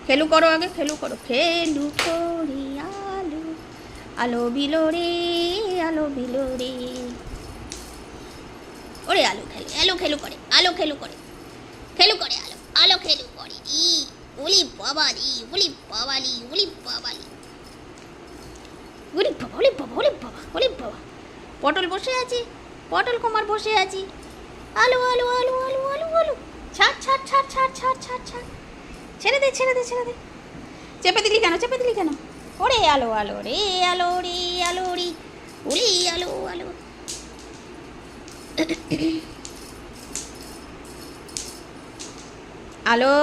খেলু করো আগে, খেলু করো। খেলু করি আলো, আলো বিলো রে, আলো বিলো রে। ওরে আলো খেলে, আলো খেলু করে, আলো খেলু করে, খেলু করে আলো, আলো খেলু করে। ওলি বাবালি, ওলি বাবালি, ওলি বাবালি, ওলি বাবা, ওলি বাবা, ওলি বাবা, ওলি বাবা। পটল বসে আছি, পটল কুমার বসে আছি। আলু আলু আলু আলু আলু আলু, ছাড় ছাড় ছাড় ছাড় ছাড় ছাড় ছাড়, ছেড়ে দে ছেড়ে দে ছেড়ে দে। চেপে দিলি কেন, চেপে দিলি কেন? ওরে আলো আলো রে, আলো রে, আলো রে, ওলি আলো আলো। আলো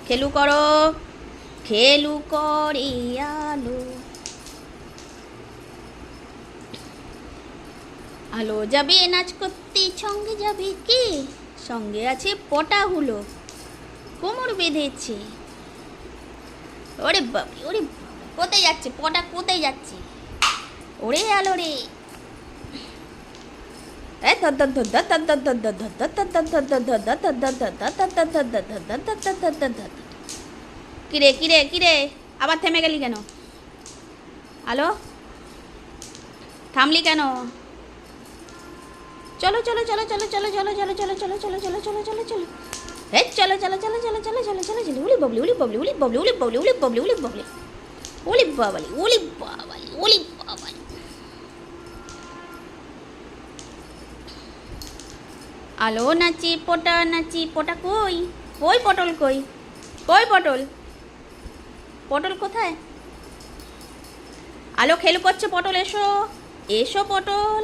খেলু করো, খেলু করে আলো। আলো যাবে নাচ করতে, সঙ্গে যাবে কে? সঙ্গে আছে পটা হুলো, কোমর বেঁধেছে। ওরে বাবি, ওরে কোথায় যাচ্ছে পটা, কোথায় যাচ্ছে? ওরে আলো রে, কিরে কিরে কিরে, আবার থেমে গেলি কেন? আলো থামলি কেন? চলো চলো চলো চলো চলো চলো চলো চলো চলো চলো চলো চলো চলো চলো, হে চলো চলো চলো চলো চলো চলো চলো চলো, উলি বাবলি, উলি বাবলি, উলি বাবলি, উলি বাবলি, উলি বাবলি, উলি বাবলি, উলি বাবালি, উলি বাবালি, উলি বাবালি। আলো নাচি, পটা নাচি, পটা কই? কই পটল কই? কই পটল? পটল কোথায়? আলো খেলু করছে, পটল এসো, এসো পটল,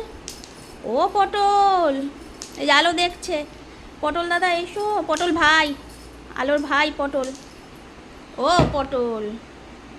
ও পটল। এই যে আলো দেখছে, পটল দাদা এসো, পটল ভাই, আলোর ভাই পটল, ও পটল।